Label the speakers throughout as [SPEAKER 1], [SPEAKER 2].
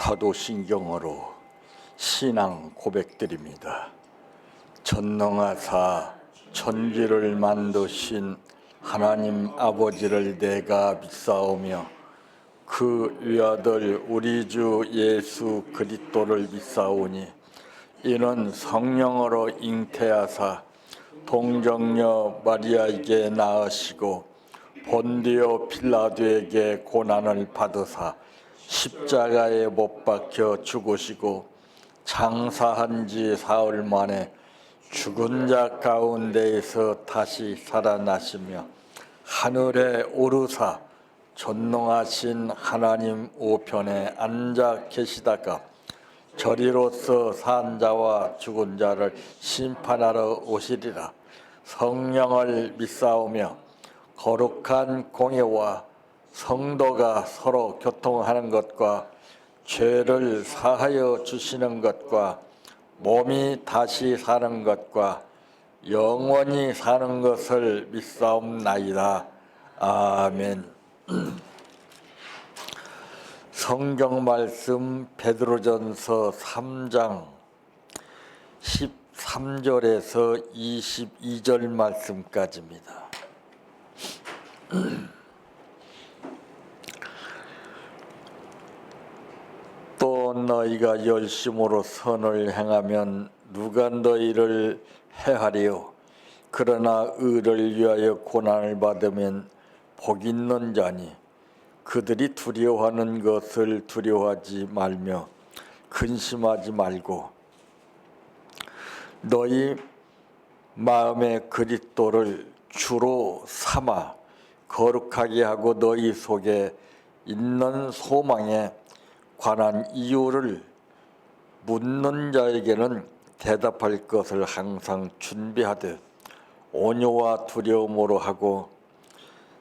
[SPEAKER 1] 사도신경으로 신앙 고백드립니다. 전능하사 천지를 만드신 하나님 아버지를 내가 믿사오며 그 위아들 우리 주 예수 그리스도를 믿사오니 이는 성령으로 잉태하사 동정녀 마리아에게 낳으시고 본디오 빌라도에게 고난을 받으사 십자가에 못 박혀 죽으시고 장사한 지 사흘 만에 죽은 자 가운데에서 다시 살아나시며 하늘에 오르사 전능하신 하나님 우편에 앉아 계시다가 저리로서 산 자와 죽은 자를 심판하러 오시리라. 성령을 믿사오며 거룩한 공예와 성도가 서로 교통하는 것과 죄를 사하여 주시는 것과 몸이 다시 사는 것과 영원히 사는 것을 믿사옵나이다. 아멘. 성경 말씀 베드로전서 3장 13절에서 22절 말씀까지입니다. 또 너희가 열심으로 선을 행하면 누가 너희를 해하리요? 그러나 의를 위하여 고난을 받으면 복 있는 자니 그들이 두려워하는 것을 두려워하지 말며 근심하지 말고 너희 마음의 그리스도를 주로 삼아 거룩하게 하고 너희 속에 있는 소망에 관한 이유를 묻는 자에게는 대답할 것을 항상 준비하되 온유와 두려움으로 하고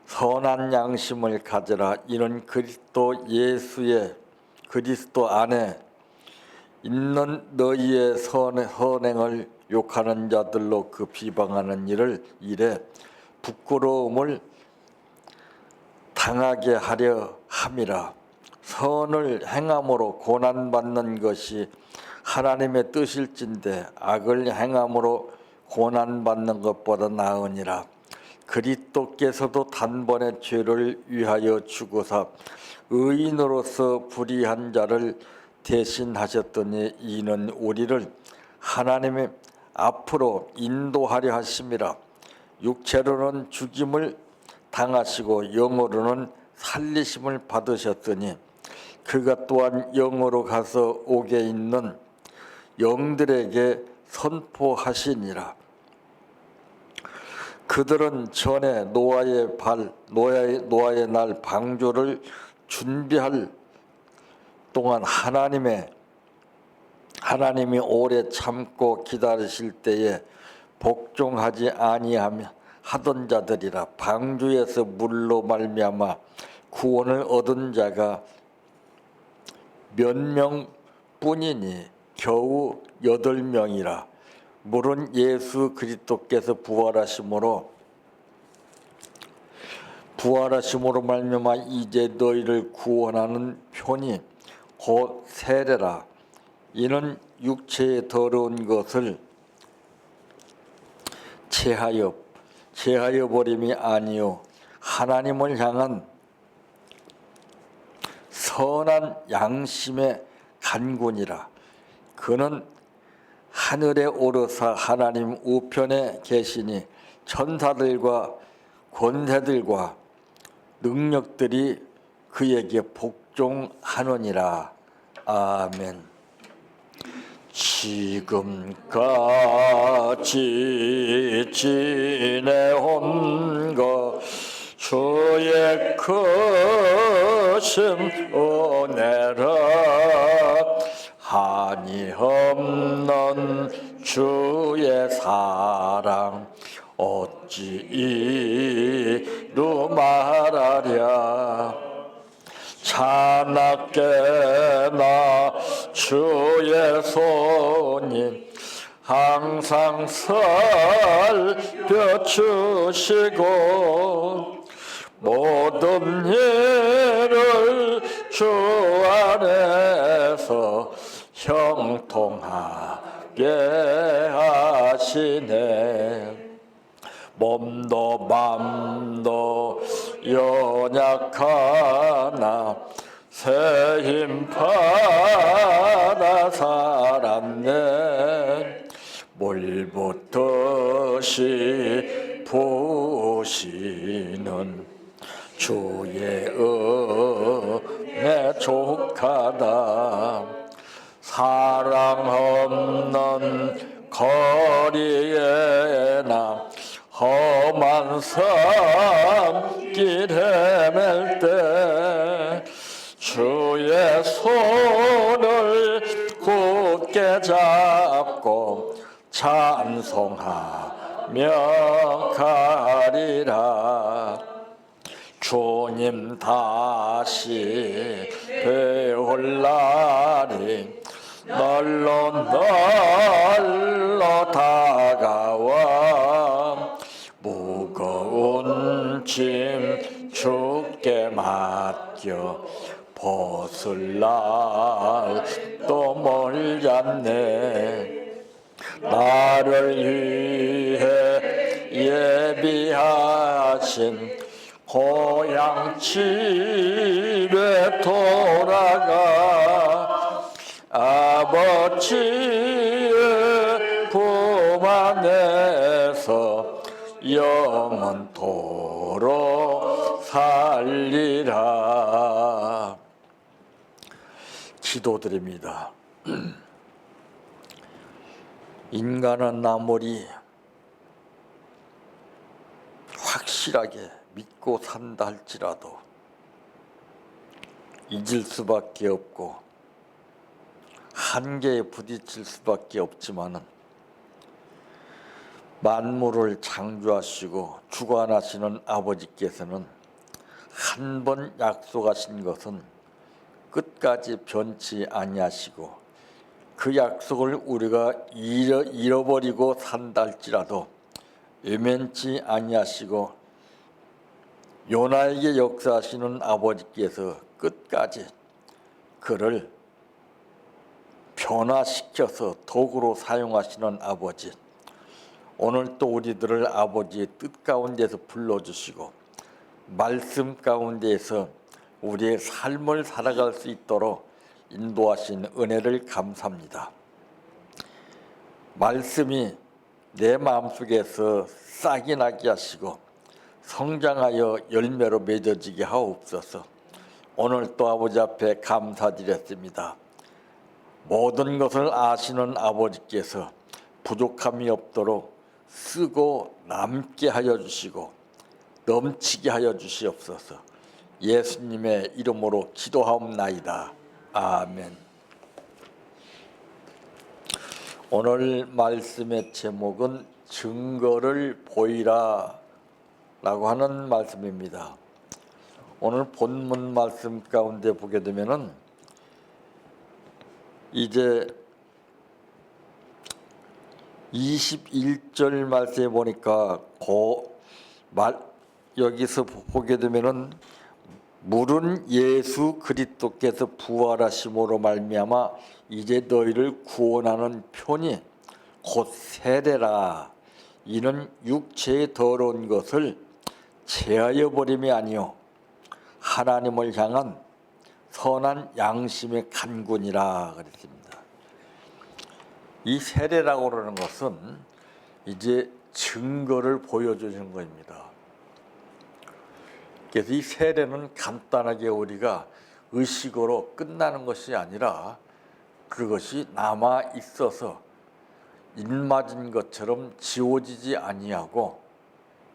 [SPEAKER 1] 선한 양심을 가져라. 이는 그리스도 안에 있는 너희의 선행을 욕하는 자들로 그 비방하는 일에 부끄러움을 당하게 하려 함이라. 선을 행함으로 고난받는 것이 하나님의 뜻일진데 악을 행함으로 고난받는 것보다 나으니라. 그리스도께서도 단번에 죄를 위하여 죽으사 의인으로서 불의한 자를 대신하셨더니 이는 우리를 하나님의 앞으로 인도하려 하심이라. 육체로는 죽임을 당하시고 영으로는 살리심을 받으셨더니 그가 또한 영으로 가서 옥에 있는 영들에게 선포하시니라. 그들은 전에 노아의 날 방주를 준비할 동안 하나님이 오래 참고 기다리실 때에 복종하지 아니하며 하던 자들이라. 방주에서 물로 말미암아 구원을 얻은 자가 몇 명뿐이니 겨우 8명이라. 물은 예수 그리스도께서 부활하심으로 말미암아 이제 너희를 구원하는 편이 곧 세례라. 이는 육체의 더러운 것을 제하여 버림이 아니요 하나님을 향한 선한 양심의 간군이라. 그는 하늘에 오르사 하나님 우편에 계시니 천사들과 권세들과 능력들이 그에게 복종하느니라. 아멘. 지금까지 지내온 것 주의 크신 은혜라. 한이 없는 주의 사랑 어찌 이루 말하랴. 자나깨나 주의 손이 항상 살펴주시고 모든 일을 주 안에서 형통하게 하시네. 몸도 맘도 연약하나 새 힘 받아 살았네. 물붓듯이 부으시는 주의 은혜 족하다. 사랑 없는 거리에나 험한 산길 헤맬 때 주의 손을 굳게 잡고 찬송하며 가리라. 주님 다시 배울 날이 널로 다가와 무거운 짐 주께 맡겨 벗을 날도 멀지 않네. 나를 위해 예비하신 고향 집에 돌아가 아버지의 품 안에서 영원토록 살리라. 기도드립니다. 인간은 아무리 확실하게 믿고 산다 할지라도 잊을 수밖에 없고 한계에 부딪힐 수밖에 없지만은 만물을 창조하시고 주관하시는 아버지께서는 한 번 약속하신 것은 끝까지 변치 아니하시고 그 약속을 우리가 잃어버리고 산다 할지라도 외면치 아니하시고 요나에게 역사하시는 아버지께서 끝까지 그를 변화시켜서 도구로 사용하시는 아버지, 오늘 또 우리들을 아버지의 뜻 가운데서 불러주시고 말씀 가운데에서 우리의 삶을 살아갈 수 있도록 인도하신 은혜를 감사합니다. 말씀이 내 마음속에서 싹이 나게 하시고 성장하여 열매로 맺어지게 하옵소서. 오늘 또 아버지 앞에 감사드렸습니다. 모든 것을 아시는 아버지께서 부족함이 없도록 쓰고 남게 하여 주시고 넘치게 하여 주시옵소서. 예수님의 이름으로 기도하옵나이다. 아멘. 오늘 말씀의 제목은 증거를 보이라 라고 하는 말씀입니다. 오늘 본문 말씀 가운데 보게 되면은 이제 21절 말씀에 보니까 여기서 보게 되면은 물은 예수 그리스도께서 부활하심으로 말미암아 이제 너희를 구원하는 편이 곧 세례라. 이는 육체의 더러운 것을 제하여 버림이 아니요 하나님을 향한 선한 양심의 간군이라 그랬습니다. 이 세례라고 그러는 것은 이제 증거를 보여주는 겁니다. 그래서 이 세례는 간단하게 우리가 의식으로 끝나는 것이 아니라 그것이 남아 있어서 입맞은 것처럼 지워지지 아니하고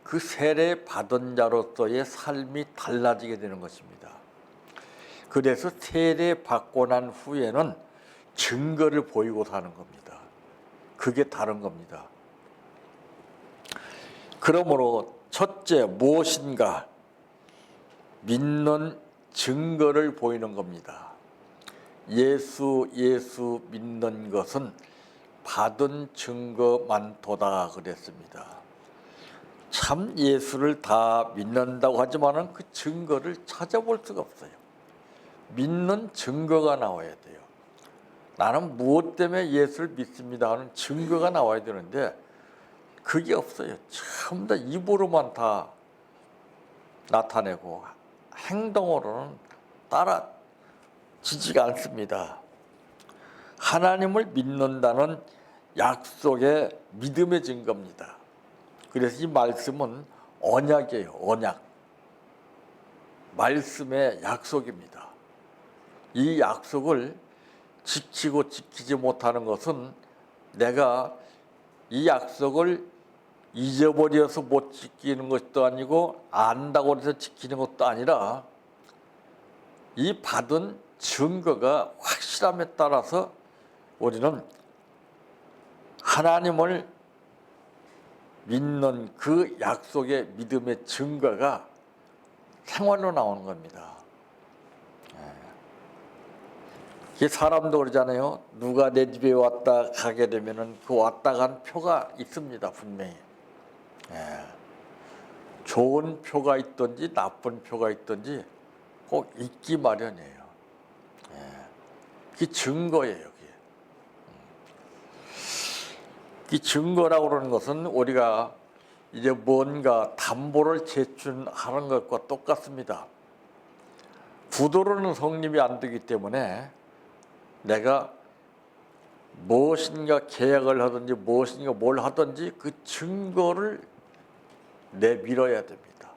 [SPEAKER 1] 그 세례 받은 자로서의 삶이 달라지게 되는 것입니다. 그래서 세례 받고 난 후에는 증거를 보이고 사는 겁니다. 그게 다른 겁니다. 그러므로 첫째 무엇인가 믿는 증거를 보이는 겁니다. 예수 믿는 것은 받은 증거 많도다 그랬습니다. 참 예수를 다 믿는다고 하지만은 그 증거를 찾아볼 수가 없어요. 믿는 증거가 나와야 돼요. 나는 무엇 때문에 예수를 믿습니다 하는 증거가 나와야 되는데 그게 없어요. 전부 다 입으로만 다 나타내고 행동으로는 따라지지가 않습니다. 하나님을 믿는다는 약속의 믿음의 증거입니다. 그래서 이 말씀은 언약이에요. 언약. 말씀의 약속입니다. 이 약속을 지키고 지키지 못하는 것은 내가 이 약속을 잊어버려서 못 지키는 것도 아니고 안다고 해서 지키는 것도 아니라 이 받은 증거가 확실함에 따라서 우리는 하나님을 믿는 그 약속의 믿음의 증거가 생활로 나오는 겁니다. 이 사람도 그러잖아요. 누가 내 집에 왔다 가게 되면은 그 왔다 간 표가 있습니다. 분명히. 좋은 표가 있든지 나쁜 표가 있든지 꼭 있기 마련이에요. 그게 증거예요. 이 증거라고 그러는 것은 우리가 이제 뭔가 담보를 제출하는 것과 똑같습니다. 구도로는 성립이 안 되기 때문에 내가 무엇인가 계약을 하든지 무엇인가 뭘 하든지 그 증거를 내밀어야 됩니다.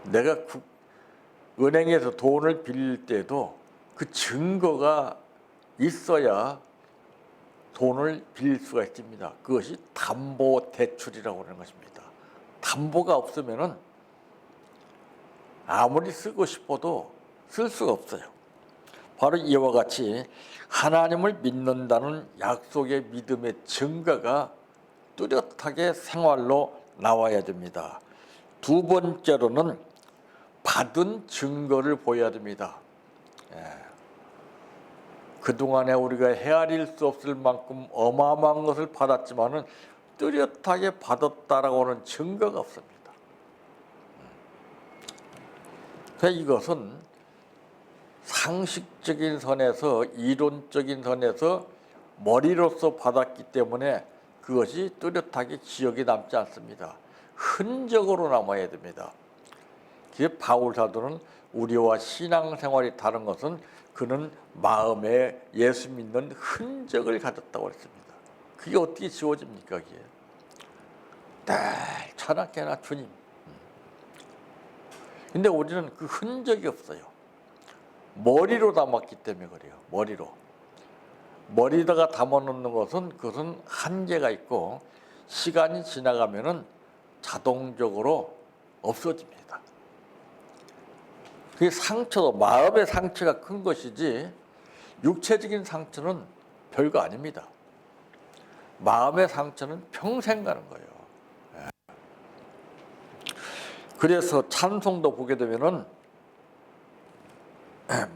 [SPEAKER 1] 내가 은행에서 돈을 빌릴 때도 그 증거가 있어야 돈을 빌릴 수가 있습니다. 그것이 담보 대출이라고 하는 것입니다. 담보가 없으면은 아무리 쓰고 싶어도 쓸 수가 없어요. 바로 이와 같이 하나님을 믿는다는 약속의 믿음의 증거가 뚜렷하게 생활로 나와야 됩니다. 두 번째로는 받은 증거를 보여야 됩니다. 그동안에 우리가 헤아릴 수 없을 만큼 어마어마한 것을 받았지만은 뚜렷하게 받았다라고 하는 증거가 없습니다. 그래서 이것은 상식적인 선에서 이론적인 선에서 머리로서 받았기 때문에 그것이 뚜렷하게 기억에 남지 않습니다. 흔적으로 남아야 됩니다. 그래서 바울 사도는 우리와 신앙생활이 다른 것은 그는 마음에 예수 믿는 흔적을 가졌다고 했습니다. 그게 어떻게 지워집니까? 그게 늘 찬양해나 주님. 근데 우리는 그 흔적이 없어요. 머리로 담았기 때문에 그래요. 머리다가 담아놓는 것은 그것은 한계가 있고 시간이 지나가면은 자동적으로 없어집니다. 그 상처도 마음의 상처가 큰 것이지 육체적인 상처는 별거 아닙니다. 마음의 상처는 평생 가는 거예요. 그래서 찬송도 보게 되면은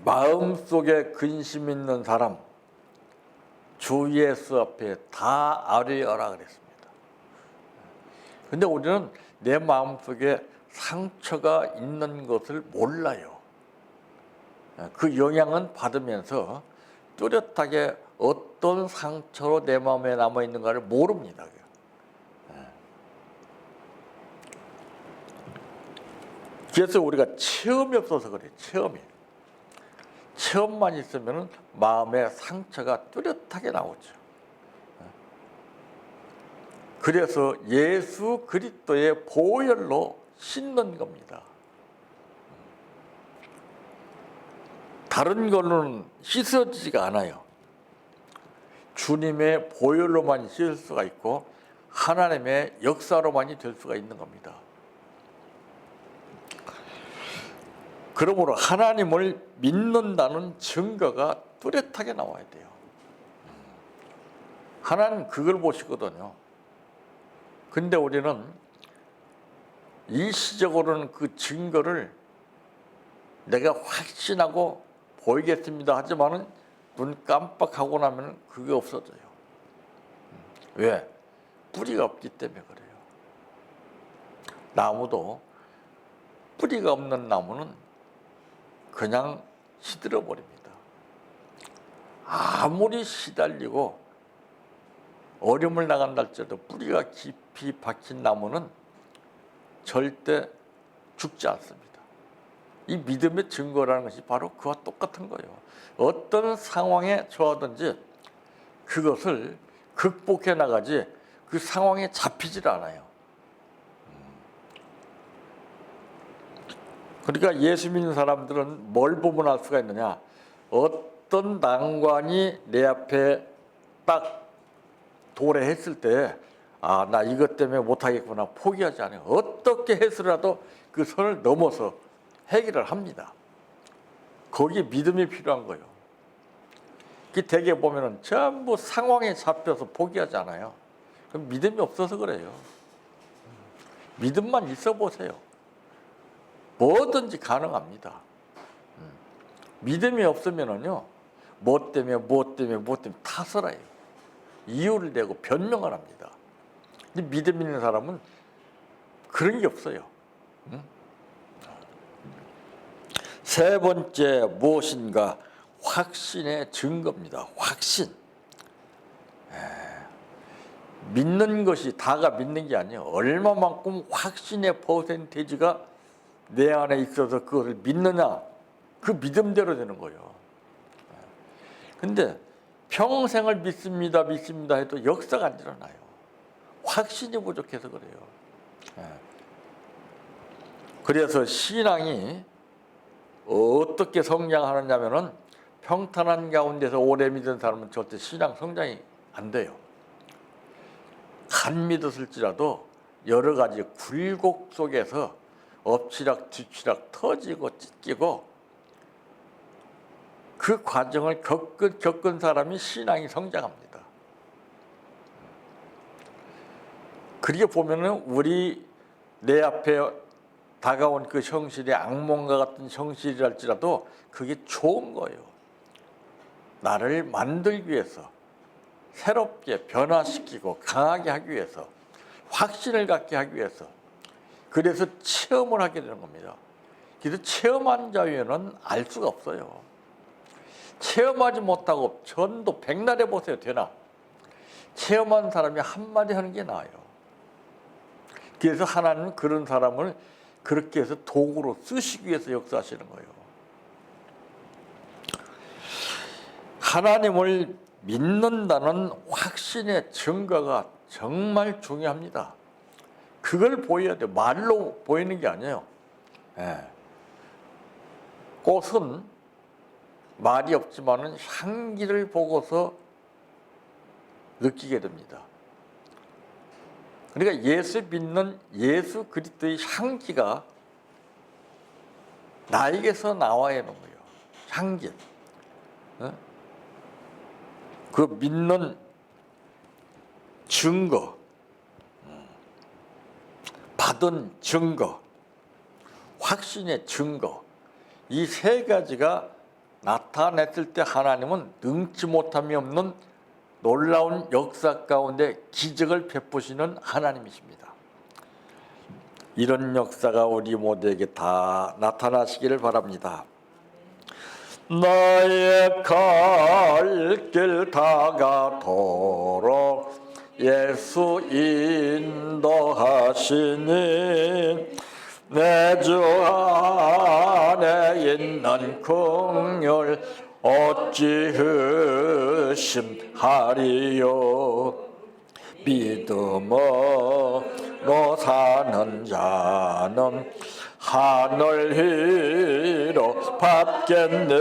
[SPEAKER 1] 마음속에 근심 있는 사람 주 예수 앞에 다 아뢰어라 그랬습니다. 근데 우리는 내 마음속에 상처가 있는 것을 몰라요. 그 영향은 받으면서 뚜렷하게 어떤 상처로 내 마음에 남아있는가를 모릅니다. 그래서 우리가 체험이 없어서 그래요. 체험만 있으면 마음의 상처가 뚜렷하게 나오죠. 그래서 예수 그리스도의 보혈로 씻는 겁니다. 다른 걸로는 씻어지지가 않아요. 주님의 보혈로만 씻을 수가 있고 하나님의 역사로만이 될 수가 있는 겁니다. 그러므로 하나님을 믿는다는 증거가 뚜렷하게 나와야 돼요. 하나님 그걸 보시거든요. 근데 우리는 일시적으로는 그 증거를 내가 확신하고 보이겠습니다 하지만은 눈 깜빡하고 나면 그게 없어져요. 왜? 뿌리가 없기 때문에 그래요. 나무도 뿌리가 없는 나무는 그냥 시들어 버립니다. 아무리 시달리고 어려움을 나간다 할지라도 뿌리가 깊이 박힌 나무는 절대 죽지 않습니다. 이 믿음의 증거라는 것이 바로 그와 똑같은 거예요. 어떤 상황에 처하든지 그것을 극복해 나가지 그 상황에 잡히질 않아요. 그러니까 예수 믿는 사람들은 뭘 보면 알 수가 있느냐? 어떤 난관이 내 앞에 딱 도래했을 때 아, 나 이것 때문에 못하겠구나 포기하지 않아요. 어떻게 해서라도 그 선을 넘어서 해결을 합니다. 거기에 믿음이 필요한 거예요. 그 대개 보면은 전부 상황에 잡혀서 포기하지 않아요. 그럼 믿음이 없어서 그래요. 믿음만 있어 보세요. 뭐든지 가능합니다. 믿음이 없으면은요, 뭐 때문에 탓을 해요. 이유를 대고 변명을 합니다. 믿음 있는 사람은 그런 게 없어요. 세 번째 무엇인가? 확신의 증거입니다. 확신. 믿는 것이 다가 믿는 게 아니에요. 얼마만큼 확신의 퍼센테이지가 내 안에 있어서 그것을 믿느냐, 그 믿음대로 되는 거예요. 근데 평생을 믿습니다 해도 역사가 안 일어나요. 확신이 부족해서 그래요. 그래서 신앙이 어떻게 성장하느냐면은 평탄한 가운데서 오래 믿은 사람은 절대 신앙 성장이 안 돼요. 간 믿었을지라도 여러 가지 굴곡 속에서 엎치락 뒤치락 터지고 찢기고 그 과정을 겪은 사람이 신앙이 성장합니다. 그렇게 보면은 우리 내 앞에 다가온 그 형실이 악몽과 같은 형실이랄지라도 그게 좋은 거예요. 나를 만들기 위해서 새롭게 변화시키고 강하게 하기 위해서 확신을 갖게 하기 위해서 그래서 체험을 하게 되는 겁니다. 그래서 체험한 자에는 알 수가 없어요. 체험하지 못하고 전도 백날 해보세요. 되나? 체험한 사람이 한마디 하는 게 나아요. 그래서 하나님은 그런 사람을 그렇게 해서 도구로 쓰시기 위해서 역사하시는 거예요. 하나님을 믿는다는 확신의 증거가 정말 중요합니다. 그걸 보여야 돼요. 말로 보이는 게 아니에요. 꽃은 말이 없지만은 향기를 보고서 느끼게 됩니다. 그러니까 예수 믿는 예수 그리스도의 향기가 나에게서 나와야 하는 거예요. 향기. 그 믿는 증거, 받은 증거, 확신의 증거, 이 세 가지가 나타냈을 때 하나님은 능치 못함이 없는 놀라운 역사 가운데 기적을 베푸시는 하나님이십니다. 이런 역사가 우리 모두에게 다 나타나시기를 바랍니다. 나의 갈 길 다가도록 예수 인도하시니 내 주 안에 있는 긍휼 어찌 의심하리요. 믿음으로 사는 자는 하늘희로 받겠네.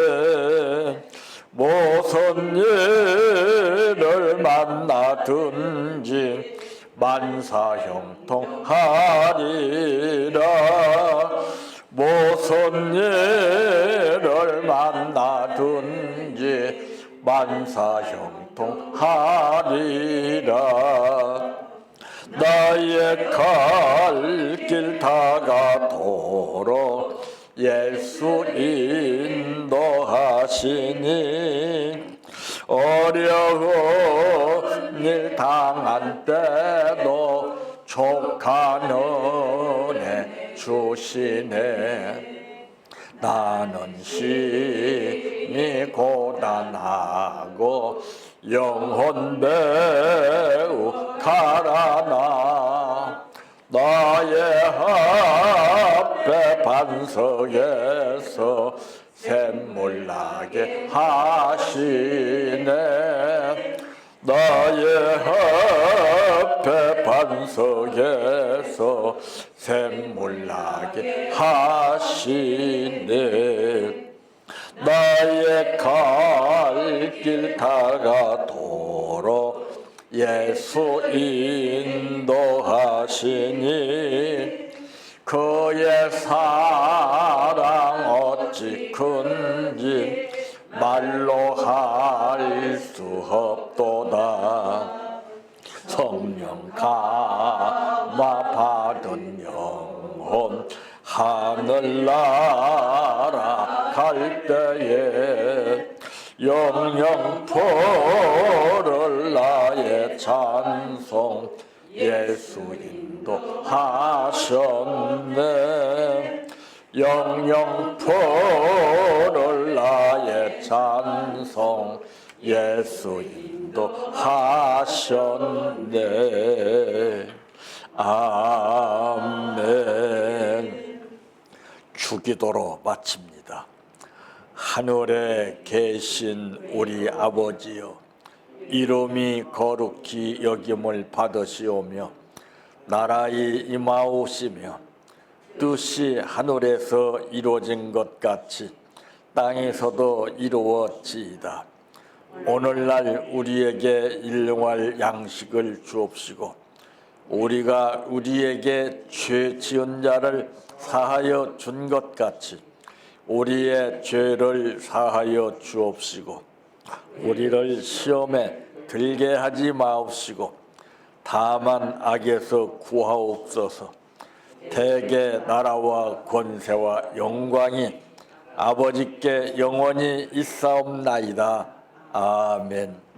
[SPEAKER 1] 무슨 일을 만나든지 만사형통하리라. 무슨 일을 만나든지 만사형통하리라. 나의 갈 길 다가도록 예수 인도하시니 어려운 일 당한 때도 족한 은혜 주시네. 나는 심히 고단하고 영혼 매우 가라나 나의 앞에 반석에서 샘물 나게 하시네 나의 앞에 반석에서 샘물 나게 하시네 나의 갈 길 다가도록 예수 인도하시니 그의 사랑 어찌 큰지 말로 할 수 없도다 성령 감화 받은 영혼 하늘나라 갈 때에 영영 풀을 나의 찬송 예수 인도하셨네 영영 풀을 나의 찬송 예수 인도하셨네 아멘 주기도로 마칩니다. 하늘에 계신 우리 아버지여 이름이 거룩히 여김을 받으시오며 나라의 임하오시며 뜻이 하늘에서 이루어진 것 같이 땅에서도 이루어지이다. 오늘날 우리에게 일용할 양식을 주옵시고 우리가 우리에게 죄 지은 자를 사하여 준 것 같이 우리의 죄를 사하여 주옵시고 우리를 시험에 들게 하지 마옵시고 다만 악에서 구하옵소서. 대개 나라와 권세와 영광이 아버지께 영원히 있사옵나이다. 아멘.